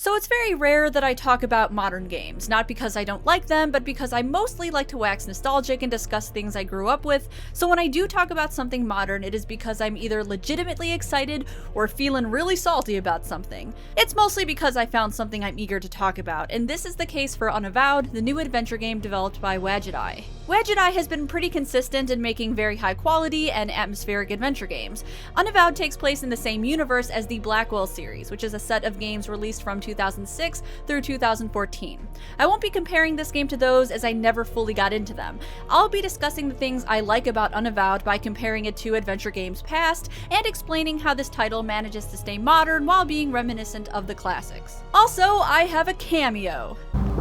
So it's very rare that I talk about modern games, not because I don't like them, but because I mostly like to wax nostalgic and discuss things I grew up with, so when I do talk about something modern, it is because I'm either legitimately excited or feeling really salty about something. It's mostly because I found something I'm eager to talk about, and this is the case for Unavowed, the new adventure game developed by Wadjet Eye. Wadjet Eye has been pretty consistent in making very high quality and atmospheric adventure games. Unavowed takes place in the same universe as the BLACKWELL series, which is a set of games released from 2006 through 2014. I won't be comparing this game to those as I never fully got into them. I'll be discussing the things I like about Unavowed by comparing it to adventure games past and explaining how this title manages to stay modern while being reminiscent of the classics. Also, I have a cameo.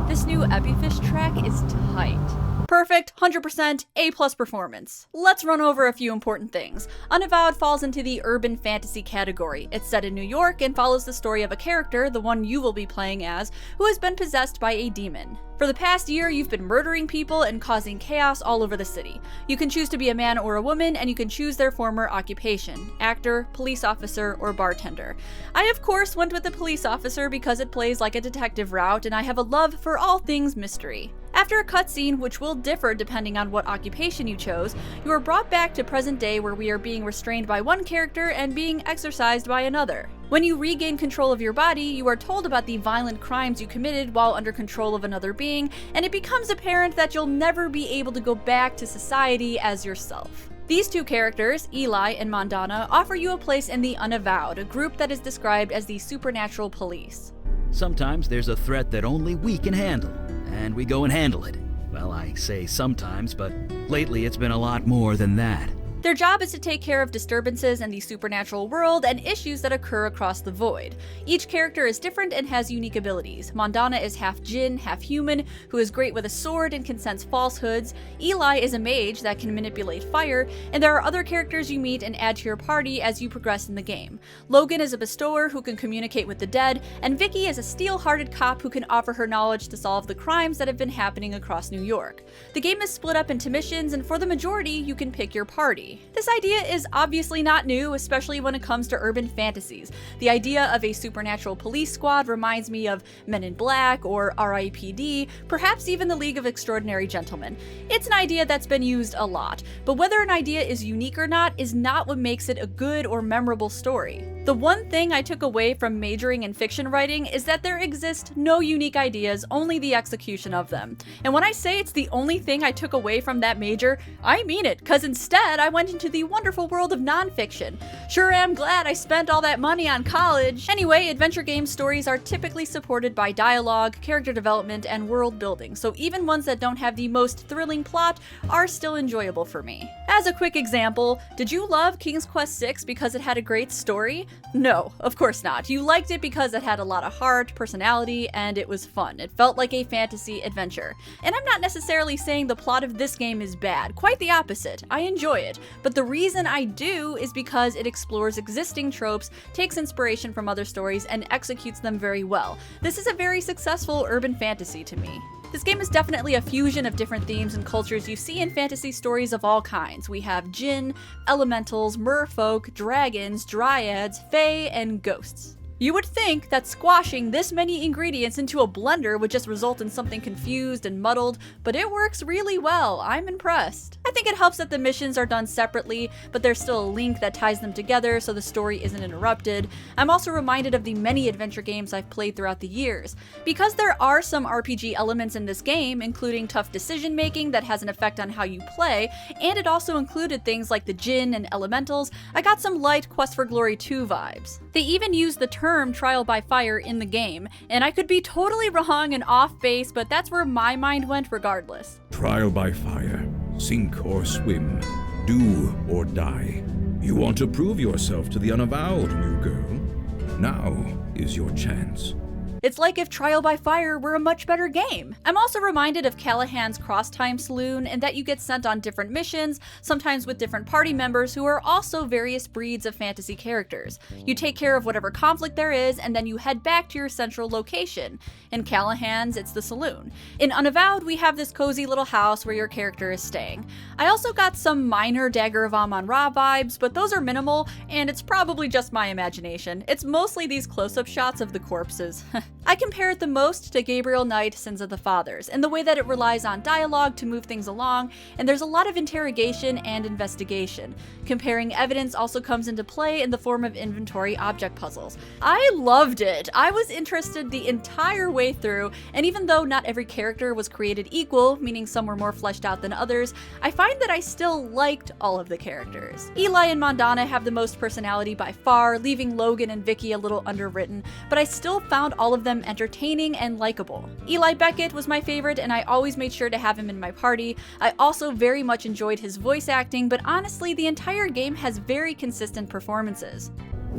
This new Epifish track is tight. Perfect, 100%, A+ performance. Let's run over a few important things. Unavowed falls into the urban fantasy category. It's set in New York and follows the story of a character, the one you will be playing as, who has been possessed by a demon. For the past year, you've been murdering people and causing chaos all over the city. You can choose to be a man or a woman, and you can choose their former occupation: actor, police officer, or bartender. I of course went with the police officer because it plays like a detective route, and I have a love for all things mystery. After a cutscene, which will differ depending on what occupation you chose, you are brought back to present day where we are being restrained by one character and being exorcised by another. When you regain control of your body, you are told about the violent crimes you committed while under control of another being, and it becomes apparent that you'll never be able to go back to society as yourself. These two characters, Eli and Mandana, offer you a place in the Unavowed, a group that is described as the supernatural police. Sometimes there's a threat that only we can handle, and we go and handle it. Well, I say sometimes, but lately it's been a lot more than that. Their job is to take care of disturbances in the supernatural world and issues that occur across the void. Each character is different and has unique abilities. Mandana is half jinn, half human, who is great with a sword and can sense falsehoods. Eli is a mage that can manipulate fire, and there are other characters you meet and add to your party as you progress in the game. Logan is a bestower who can communicate with the dead, and Vicky is a steel-hearted cop who can offer her knowledge to solve the crimes that have been happening across New York. The game is split up into missions, and for the majority, you can pick your party. This idea is obviously not new, especially when it comes to urban fantasies. The idea of a supernatural police squad reminds me of Men in Black or RIPD, perhaps even the League of Extraordinary Gentlemen. It's an idea that's been used a lot, but whether an idea is unique or not is not what makes it a good or memorable story. The one thing I took away from majoring in fiction writing is that there exist no unique ideas, only the execution of them. And when I say it's the only thing I took away from that major, I mean it, because instead I went into the wonderful world of nonfiction. Sure am glad I spent all that money on college. Anyway, adventure game stories are typically supported by dialogue, character development, and world building, so even ones that don't have the most thrilling plot are still enjoyable for me. As a quick example, did you love King's Quest VI because it had a great story? No, of course not. You liked it because it had a lot of heart, personality, and it was fun. It felt like a fantasy adventure. And I'm not necessarily saying the plot of this game is bad, quite the opposite. I enjoy it. But the reason I do is because it explores existing tropes, takes inspiration from other stories, and executes them very well. This is a very successful urban fantasy to me. This game is definitely a fusion of different themes and cultures you see in fantasy stories of all kinds. We have djinn, elementals, merfolk, dragons, dryads, fae, and ghosts. You would think that squashing this many ingredients into a blender would just result in something confused and muddled, but it works really well. I'm impressed. I think it helps that the missions are done separately, but there's still a link that ties them together so the story isn't interrupted. I'm also reminded of the many adventure games I've played throughout the years. Because there are some RPG elements in this game, including tough decision making that has an effect on how you play, and it also included things like the djinn and elementals, I got some light Quest for Glory 2 vibes. They even used the term trial by fire in the game, and I could be totally wrong and off base, but that's where my mind went regardless. Trial by fire, sink or swim, do or die. You want to prove yourself to the Unavowed, new girl? Now is your chance. It's like if Trial by Fire were a much better game. I'm also reminded of CALLAHAN'S CROSSTIME Saloon in that you get sent on different missions, sometimes with different party members who are also various breeds of fantasy characters. You take care of whatever conflict there is, and then you head back to your central location. In CALLAHAN'S, it's the saloon. In Unavowed, we have this cozy little house where your character is staying. I also got some minor Dagger of Amon-Ra vibes, but those are minimal, and it's probably just my imagination. It's mostly these close-up shots of the corpses. I compare it the most to Gabriel Knight, Sins of the Fathers, in the way that it relies on dialogue to move things along, and there's a lot of interrogation and investigation. Comparing evidence also comes into play in the form of inventory object puzzles. I loved it! I was interested the entire way through, and even though not every character was created equal, meaning some were more fleshed out than others, I find that I still liked all of the characters. Eli and Mondana have the most personality by far, leaving Logan and Vicky a little underwritten, but I still found all of them entertaining and likable. Eli Beckett was my favorite, and I always made sure to have him in my party. I also very much enjoyed his voice acting, but honestly, the entire game has very consistent performances.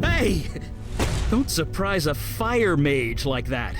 Hey! Don't surprise a fire mage like that.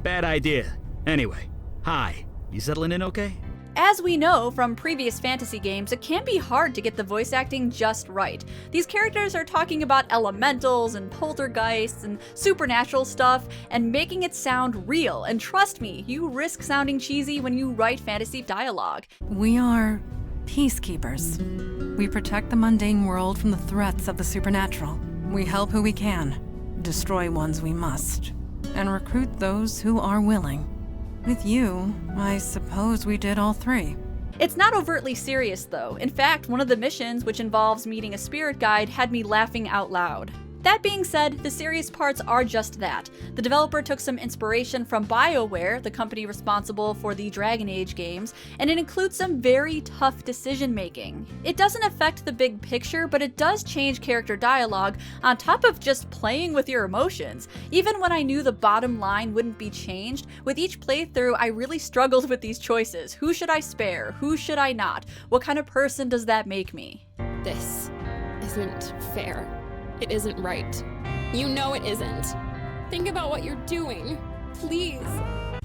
Bad idea. Anyway, hi. You settling in okay? As we know from previous fantasy games, it can be hard to get the voice acting just right. These characters are talking about elementals and poltergeists and supernatural stuff and making it sound real, and trust me, you risk sounding cheesy when you write fantasy dialogue. We are peacekeepers. We protect the mundane world from the threats of the supernatural. We help who we can, destroy ones we must, and recruit those who are willing. With you, I suppose we did all three. It's not overtly serious though. In fact, one of the missions, which involves meeting a spirit guide, had me laughing out loud. That being said, the serious parts are just that. The developer took some inspiration from BioWare, the company responsible for the Dragon Age games, and it includes some very tough decision making. It doesn't affect the big picture, but it does change character dialogue on top of just playing with your emotions. Even when I knew the bottom line wouldn't be changed, with each playthrough I really struggled with these choices. Who should I spare? Who should I not? What kind of person does that make me? This isn't fair. It isn't right. You know it isn't. Think about what you're doing. Please.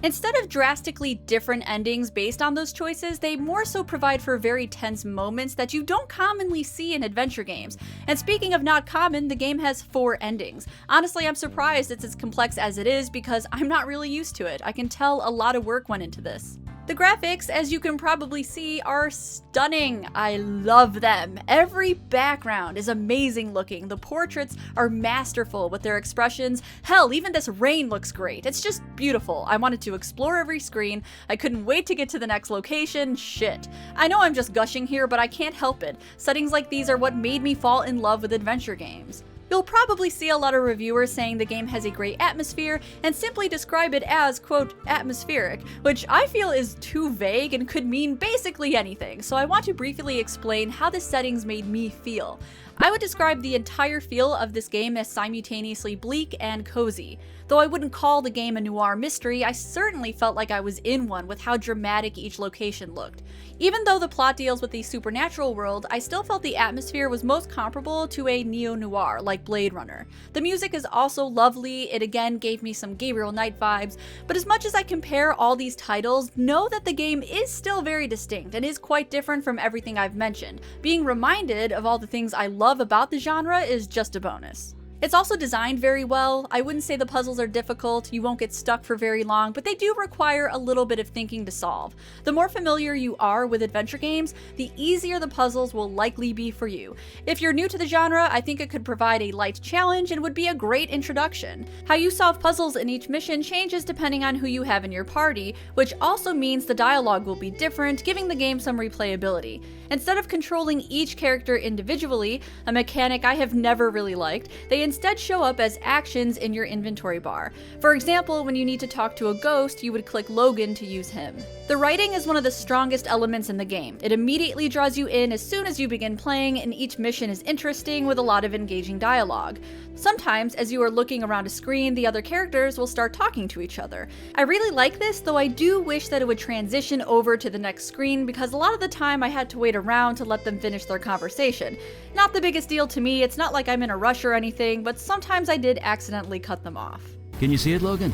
Instead of drastically different endings based on those choices, they more so provide for very tense moments that you don't commonly see in adventure games. And speaking of not common, the game has 4 endings. Honestly, I'm surprised it's as complex as it is because I'm not really used to it. I can tell a lot of work went into this. The graphics, as you can probably see, are stunning. I love them. Every background is amazing looking. The portraits are masterful with their expressions. Hell, even this rain looks great. It's just beautiful. I wanted to explore every screen. I couldn't wait to get to the next location. Shit. I know I'm just gushing here, but I can't help it. Settings like these are what made me fall in love with adventure games. You'll probably see a lot of reviewers saying the game has a great atmosphere and simply describe it as, quote, atmospheric, which I feel is too vague and could mean basically anything, so I want to briefly explain how the settings made me feel. I would describe the entire feel of this game as simultaneously bleak and cozy. Though I wouldn't call the game a noir mystery, I certainly felt like I was in one with how dramatic each location looked. Even though the plot deals with the supernatural world, I still felt the atmosphere was most comparable to a neo-noir like Blade Runner. The music is also lovely, it again gave me some Gabriel Knight vibes, but as much as I compare all these titles, know that the game is still very distinct and is quite different from everything I've mentioned. Being reminded of all the things I love about the genre is just a bonus. It's also designed very well. I wouldn't say the puzzles are difficult, you won't get stuck for very long, but they do require a little bit of thinking to solve. The more familiar you are with adventure games, the easier the puzzles will likely be for you. If you're new to the genre, I think it could provide a light challenge and would be a great introduction. How you solve puzzles in each mission changes depending on who you have in your party, which also means the dialogue will be different, giving the game some replayability. Instead of controlling each character individually, a mechanic I have never really liked, they instead show up as actions in your inventory bar. For example, when you need to talk to a ghost, you would click Logan to use him. The writing is one of the strongest elements in the game. It immediately draws you in as soon as you begin playing, and each mission is interesting with a lot of engaging dialogue. Sometimes, as you are looking around a screen, the other characters will start talking to each other. I really like this, though I do wish that it would transition over to the next screen because a lot of the time I had to wait around to let them finish their conversation. Not the biggest deal to me, it's not like I'm in a rush or anything, but sometimes I did accidentally cut them off. Can you see it, Logan?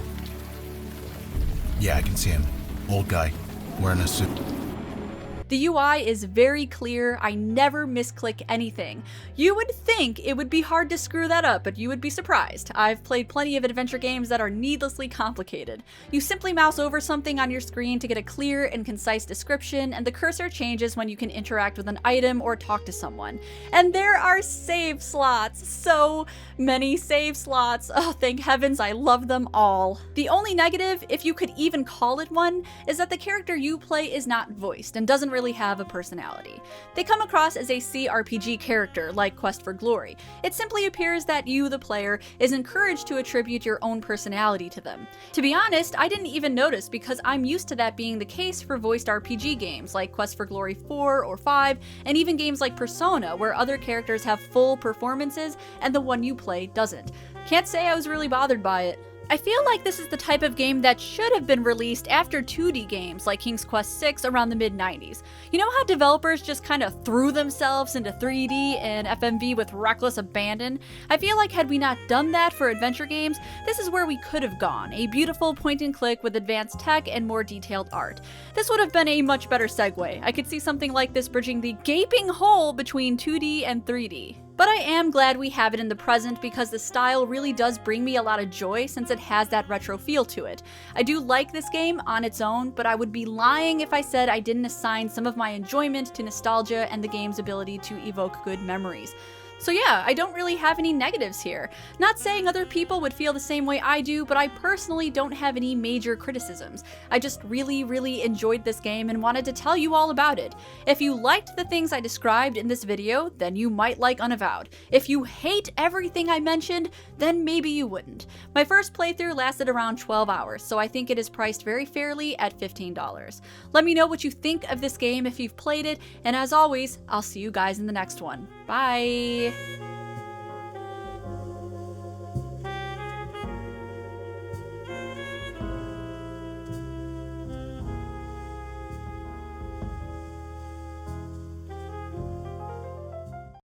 Yeah, I can see him. Old guy, wearing a suit. The UI is very clear, I never misclick anything. You would think it would be hard to screw that up, but you would be surprised. I've played plenty of adventure games that are needlessly complicated. You simply mouse over something on your screen to get a clear and concise description, and the cursor changes when you can interact with an item or talk to someone. And there are save slots, so many save slots. Oh, thank heavens, I love them all. The only negative, if you could even call it one, is that the character you play is not voiced and doesn't really have a personality. They come across as a CRPG character, like Quest for Glory. It simply appears that you, the player, is encouraged to attribute your own personality to them. To be honest, I didn't even notice because I'm used to that being the case for voiced RPG games like Quest for Glory 4 or 5, and even games like Persona, where other characters have full performances and the one you play doesn't. Can't say I was really bothered by it. I feel like this is the type of game that should have been released after 2D games like King's Quest VI around the mid-90s. You know how developers just kind of threw themselves into 3D and FMV with reckless abandon? I feel like had we not done that for adventure games, this is where we could have gone, a beautiful point-and-click with advanced tech and more detailed art. This would have been a much better segue. I could see something like this bridging the gaping hole between 2D and 3D. But I am glad we have it in the present because the style really does bring me a lot of joy since it has that retro feel to it. I do like this game on its own, but I would be lying if I said I didn't assign some of my enjoyment to nostalgia and the game's ability to evoke good memories. So yeah, I don't really have any negatives here. Not saying other people would feel the same way I do, but I personally don't have any major criticisms. I just really enjoyed this game and wanted to tell you all about it. If you liked the things I described in this video, then you might like Unavowed. If you hate everything I mentioned, then maybe you wouldn't. My first playthrough lasted around 12 hours, so I think it is priced very fairly at $15. Let me know what you think of this game if you've played it, and as always, I'll see you guys in the next one. Bye!